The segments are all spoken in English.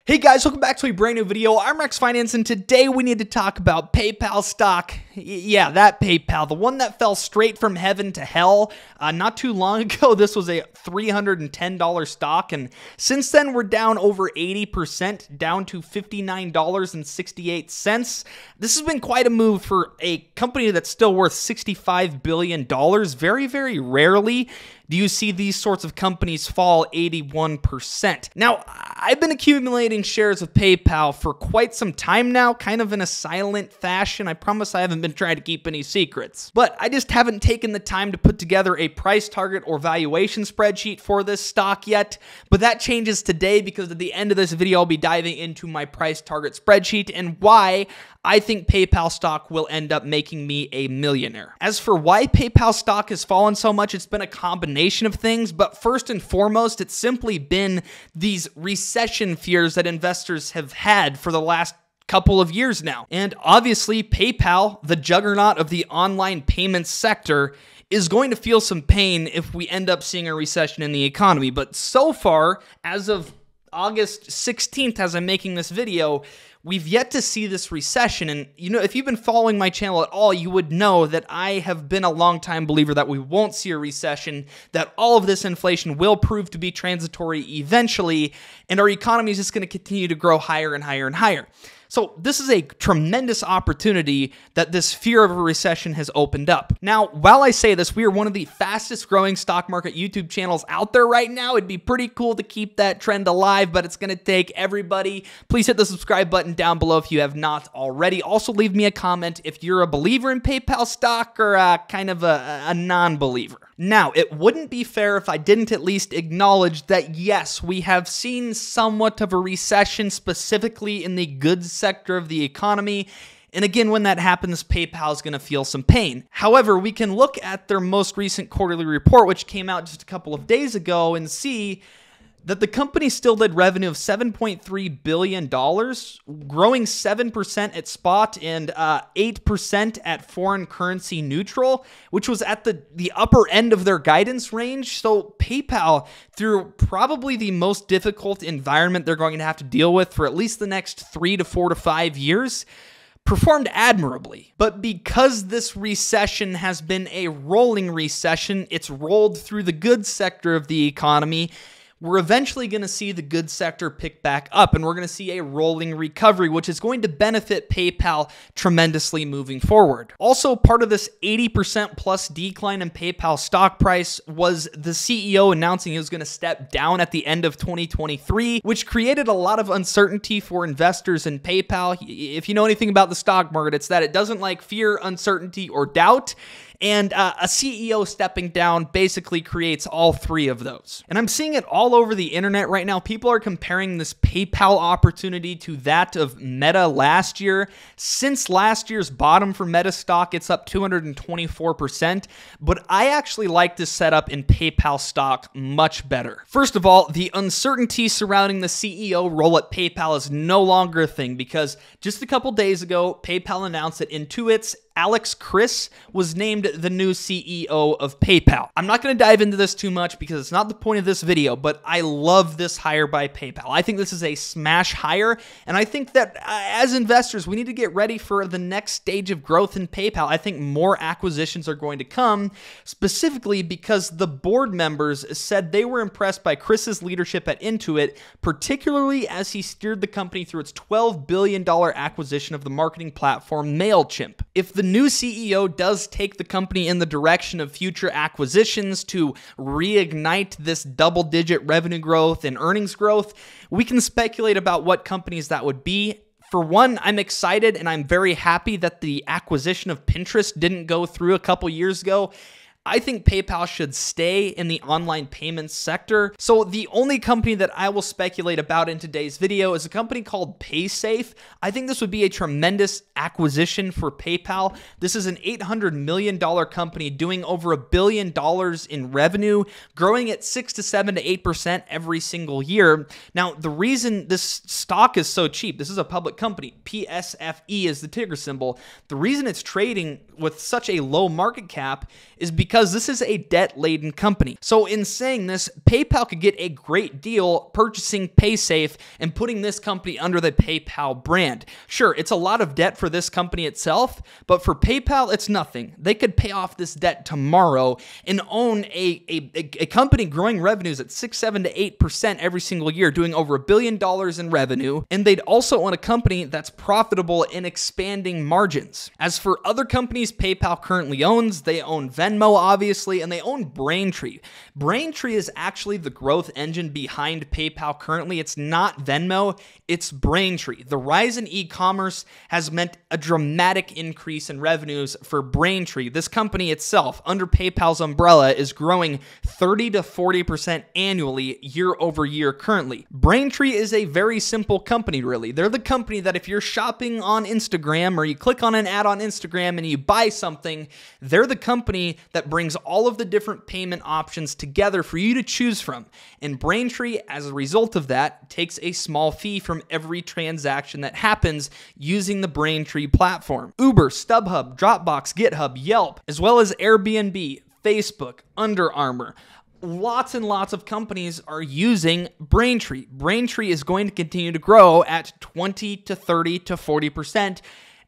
Hey guys, welcome back to a brand new video. I'm RexFinance, and today we need to talk about PayPal stock. Yeah, that PayPal, the one that fell straight from heaven to hell. Not too long ago, this was a $310 stock, and since then we're down over 80%, down to $59.68. This has been quite a move for a company that's still worth $65 billion. Very, very rarely do you see these sorts of companies fall 81%. Now, I've been accumulating shares of PayPal for quite some time now, kind of in a silent fashion. I promise I haven't been trying to keep any secrets. But I just haven't taken the time to put together a price target or valuation spreadsheet for this stock yet. But that changes today because at the end of this video, I'll be diving into my price target spreadsheet and why I think PayPal stock will end up making me a millionaire. As for why PayPal stock has fallen so much, it's been a combination of things, but first and foremost, it's simply been these recession fears that investors have had for the last couple of years now. And obviously, PayPal, the juggernaut of the online payments sector, is going to feel some pain if we end up seeing a recession in the economy. But so far, as of August 16th, as I'm making this video, we've yet to see this recession. And, you know, if you've been following my channel at all, you would know that I have been a long-time believer that we won't see a recession, that all of this inflation will prove to be transitory eventually, and our economy is just going to continue to grow higher and higher and higher. So this is a tremendous opportunity that this fear of a recession has opened up. Now, while I say this, we are one of the fastest growing stock market YouTube channels out there right now. It'd be pretty cool to keep that trend alive, but it's going to take everybody. Please hit the subscribe button down below if you have not already. Also, leave me a comment if you're a believer in PayPal stock or kind of a non-believer. Now, it wouldn't be fair if I didn't at least acknowledge that, yes, we have seen somewhat of a recession, specifically in the goods sector of the economy. And again, when that happens, PayPal is going to feel some pain. However, we can look at their most recent quarterly report, which came out just a couple of days ago, and see that the company still did revenue of $7.3 billion, growing 7% at spot and 8% at foreign currency neutral, which was at the upper end of their guidance range. So PayPal, through probably the most difficult environment they're going to have to deal with for at least the next 3 to 4 to 5 years, performed admirably. But because this recession has been a rolling recession, it's rolled through the goods sector of the economy, we're eventually going to see the goods sector pick back up, and we're going to see a rolling recovery, which is going to benefit PayPal tremendously moving forward. Also, part of this 80% plus decline in PayPal stock price was the CEO announcing he was going to step down at the end of 2023, which created a lot of uncertainty for investors in PayPal. If you know anything about the stock market, it's that it doesn't like fear, uncertainty, or doubt. And a CEO stepping down basically creates all three of those. And I'm seeing it all over the internet right now. People are comparing this PayPal opportunity to that of Meta last year. Since last year's bottom for Meta stock, it's up 224%. But I actually like this setup in PayPal stock much better. First of all, the uncertainty surrounding the CEO role at PayPal is no longer a thing, because just a couple days ago, PayPal announced that Intuit's Alex Chriss was named the new CEO of PayPal. I'm not going to dive into this too much because it's not the point of this video, but I love this hire by PayPal. I think this is a smash hire, and I think that as investors, we need to get ready for the next stage of growth in PayPal. I think more acquisitions are going to come, specifically because the board members said they were impressed by Chris's leadership at Intuit, particularly as he steered the company through its $12 billion acquisition of the marketing platform MailChimp. If the new CEO does take the company in the direction of future acquisitions to reignite this double-digit revenue growth and earnings growth, we can speculate about what companies that would be. For one, I'm excited and I'm very happy that the acquisition of Pinterest didn't go through a couple years ago. I think PayPal should stay in the online payments sector. So the only company that I will speculate about in today's video is a company called PaySafe. I think this would be a tremendous acquisition for PayPal. This is an $800 million company doing over $1 billion in revenue, growing at 6 to 7 to 8% every single year. Now, the reason this stock is so cheap, this is a public company, PSFE is the ticker symbol. The reason it's trading with such a low market cap is because because this is a debt-laden company. So in saying this, PayPal could get a great deal purchasing PaySafe and putting this company under the PayPal brand. Sure, it's a lot of debt for this company itself, but for PayPal, it's nothing. They could pay off this debt tomorrow and own a company growing revenues at 6, 7 to 8% every single year, doing over $1 billion in revenue, and they'd also own a company that's profitable and expanding margins. As for other companies PayPal currently owns, they own Venmo, obviously, and they own Braintree. Braintree is actually the growth engine behind PayPal currently. It's not Venmo, it's Braintree. The rise in e-commerce has meant a dramatic increase in revenues for Braintree. This company itself, under PayPal's umbrella, is growing 30 to 40% annually year over year currently. Braintree is a very simple company, really. They're the company that if you're shopping on Instagram or you click on an ad on Instagram and you buy something, they're the company that brings all of the different payment options together for you to choose from. And Braintree, as a result of that, takes a small fee from every transaction that happens using the Braintree platform. Uber, StubHub, Dropbox, GitHub, Yelp, as well as Airbnb, Facebook, Under Armour. Lots and lots of companies are using Braintree. Braintree is going to continue to grow at 20 to 30 to 40%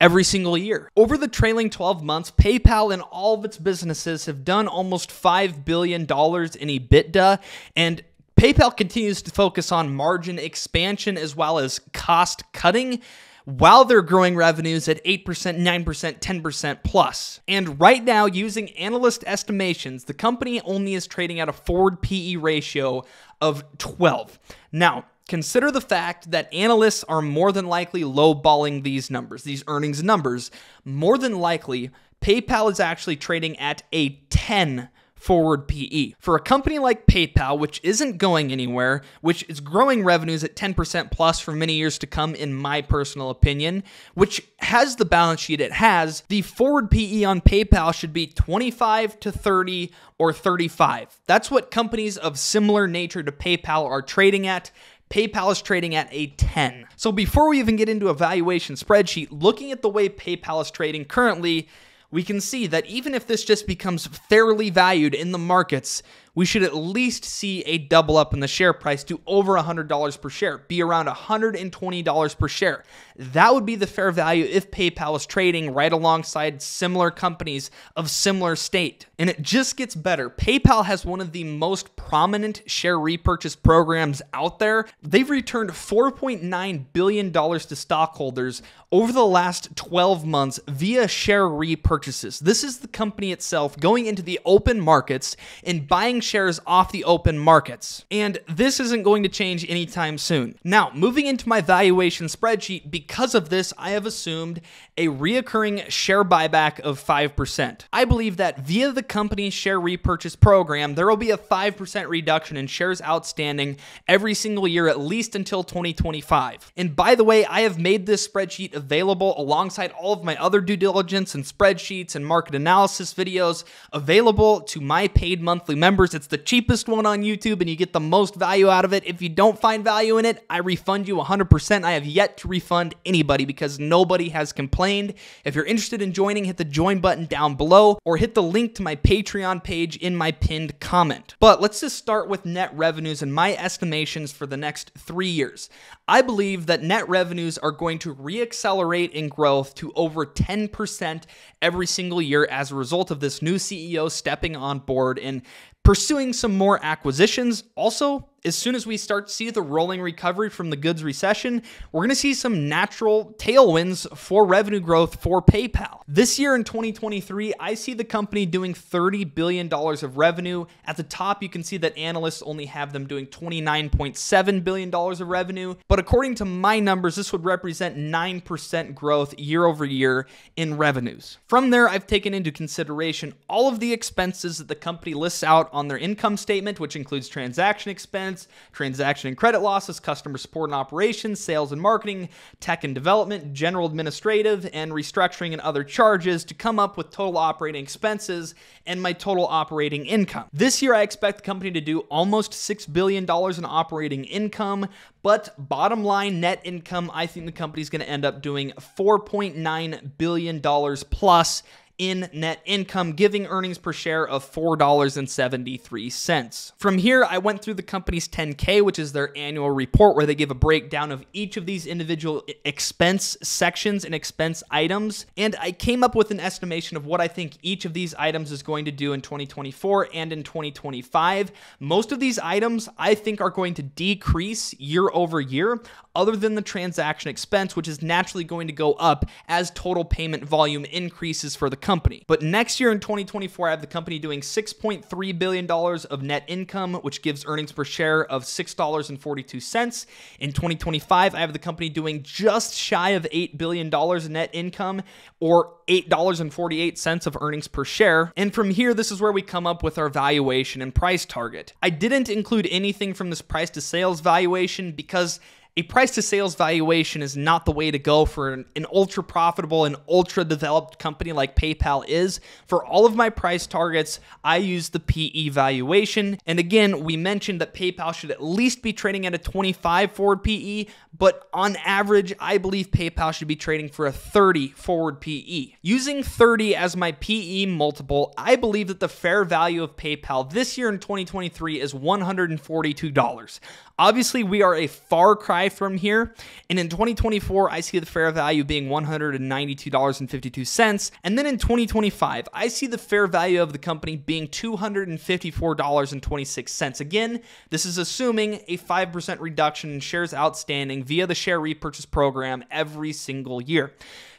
every single year. Over the trailing 12 months, PayPal and all of its businesses have done almost $5 billion in EBITDA, and PayPal continues to focus on margin expansion as well as cost cutting, while they're growing revenues at 8%, 9%, 10% plus. And right now, using analyst estimations, the company only is trading at a forward PE ratio of 12. Now, consider the fact that analysts are more than likely lowballing these numbers, these earnings numbers. More than likely, PayPal is actually trading at a 10 forward PE. For a company like PayPal, which isn't going anywhere, which is growing revenues at 10% plus for many years to come, in my personal opinion, which has the balance sheet it has, the forward PE on PayPal should be 25 to 30 or 35. That's what companies of similar nature to PayPal are trading at. PayPal is trading at a 10. So before we even get into a valuation spreadsheet, looking at the way PayPal is trading currently, we can see that even if this just becomes fairly valued in the markets, we should at least see a double up in the share price to over $100 per share, be around $120 per share. That would be the fair value if PayPal was trading right alongside similar companies of similar state. And it just gets better. PayPal has one of the most prominent share repurchase programs out there. They've returned $4.9 billion to stockholders over the last 12 months via share repurchases. This is the company itself going into the open markets and buying shares off the open markets. And this isn't going to change anytime soon. Now, moving into my valuation spreadsheet, because of this, I have assumed a reoccurring share buyback of 5%. I believe that via the company's share repurchase program, there will be a 5% reduction in shares outstanding every single year, at least until 2025. And by the way, I have made this spreadsheet available alongside all of my other due diligence and spreadsheets and market analysis videos available to my paid monthly members. It's the cheapest one on YouTube and you get the most value out of it. If you don't find value in it, I refund you 100%. I have yet to refund anybody because nobody has complained. If you're interested in joining, hit the join button down below or hit the link to my Patreon page in my pinned comment. But let's just start with net revenues and my estimations for the next 3 years. I believe that net revenues are going to reaccelerate in growth to over 10% every single year as a result of this new CEO stepping on board and pursuing some more acquisitions. Also, as soon as we start to see the rolling recovery from the goods recession, we're going to see some natural tailwinds for revenue growth for PayPal. This year in 2023, I see the company doing $30 billion of revenue. At the top, you can see that analysts only have them doing $29.7 billion of revenue. But according to my numbers, this would represent 9% growth year over year in revenues. From there, I've taken into consideration all of the expenses that the company lists out on their income statement, which includes transaction expense, transaction and credit losses, customer support and operations, sales and marketing, tech and development, general administrative, and restructuring and other charges to come up with total operating expenses and my total operating income. This year, I expect the company to do almost $6 billion in operating income, but bottom line net income, I think the company is going to end up doing $4.9 billion plus in net income, giving earnings per share of $4.73. From here, I went through the company's 10K, which is their annual report where they give a breakdown of each of these individual expense sections and expense items, and I came up with an estimation of what I think each of these items is going to do in 2024 and in 2025. Most of these items I think are going to decrease year over year, other than the transaction expense, which is naturally going to go up as total payment volume increases for the company. But next year in 2024, I have the company doing $6.3 billion of net income, which gives earnings per share of $6.42. In 2025, I have the company doing just shy of $8 billion in net income, or $8.48 of earnings per share. And from here, this is where we come up with our valuation and price target. I didn't include anything from this price to sales valuation because a price to sales valuation is not the way to go for an ultra profitable and ultra developed company like PayPal is. For all of my price targets, I use the PE valuation. And again, we mentioned that PayPal should at least be trading at a 25 forward PE, but on average, I believe PayPal should be trading for a 30 forward PE. Using 30 as my PE multiple, I believe that the fair value of PayPal this year in 2023 is $142. Obviously, we are a far cry from here, and in 2024, I see the fair value being $192.52, and then in 2025, I see the fair value of the company being $254.26. Again, this is assuming a 5% reduction in shares outstanding via the share repurchase program every single year.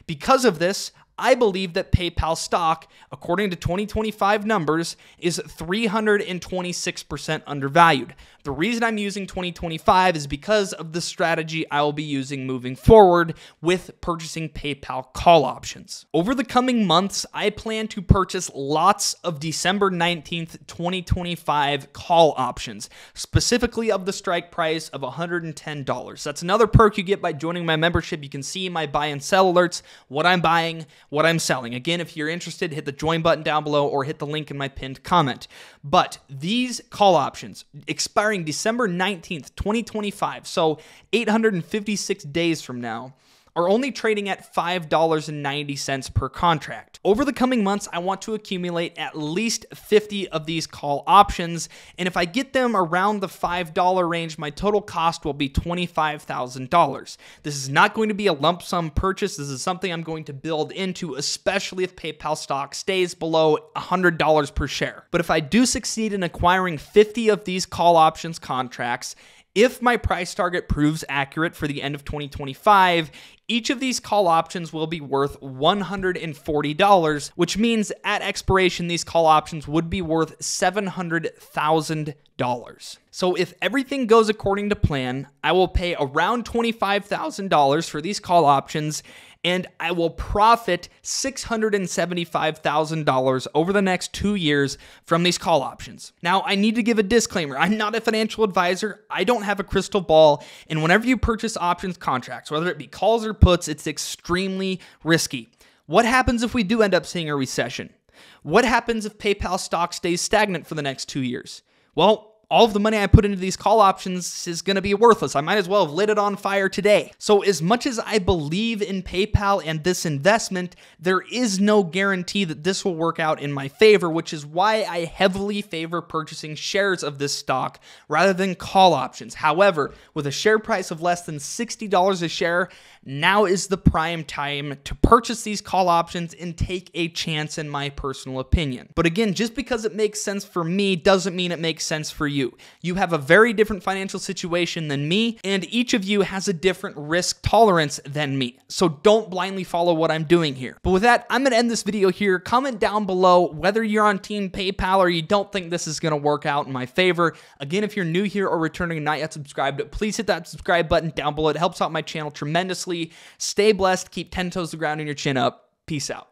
Because of this, I believe that PayPal stock, according to 2025 numbers, is 326% undervalued. The reason I'm using 2025 is because of the strategy I will be using moving forward with purchasing PayPal call options. Over the coming months, I plan to purchase lots of December 19th, 2025 call options, specifically of the strike price of $110. That's another perk you get by joining my membership. You can see my buy and sell alerts, what I'm buying, what I'm selling. Again, if you're interested, hit the join button down below or hit the link in my pinned comment. But these call options expiring December 19th, 2025, so 856 days from now, are only trading at $5.90 per contract. Over the coming months, I want to accumulate at least 50 of these call options, and if I get them around the $5 range, my total cost will be $25,000. This is not going to be a lump sum purchase. This is something I'm going to build into, especially if PayPal stock stays below $100 per share. But if I do succeed in acquiring 50 of these call options contracts, if my price target proves accurate for the end of 2025, each of these call options will be worth $140, which means at expiration, these call options would be worth $700,000. So if everything goes according to plan, I will pay around $25,000 for these call options, and I will profit $675,000 over the next 2 years from these call options. Now, I need to give a disclaimer. I'm not a financial advisor. I don't have a crystal ball. And whenever you purchase options contracts, whether it be calls or puts, it's extremely risky. What happens if we do end up seeing a recession? What happens if PayPal stock stays stagnant for the next 2 years? Well, all of the money I put into these call options is going to be worthless. I might as well have lit it on fire today. So as much as I believe in PayPal and this investment, there is no guarantee that this will work out in my favor, which is why I heavily favor purchasing shares of this stock rather than call options. However, with a share price of less than $60 a share, now is the prime time to purchase these call options and take a chance, in my personal opinion. But again, just because it makes sense for me doesn't mean it makes sense for you. You have a very different financial situation than me, and each of you has a different risk tolerance than me. So don't blindly follow what I'm doing here. But with that, I'm going to end this video here. Comment down below whether you're on Team PayPal or you don't think this is going to work out in my favor. Again, if you're new here or returning and not yet subscribed, please hit that subscribe button down below. It helps out my channel tremendously. Stay blessed. Keep 10 toes to the ground and your chin up. Peace out.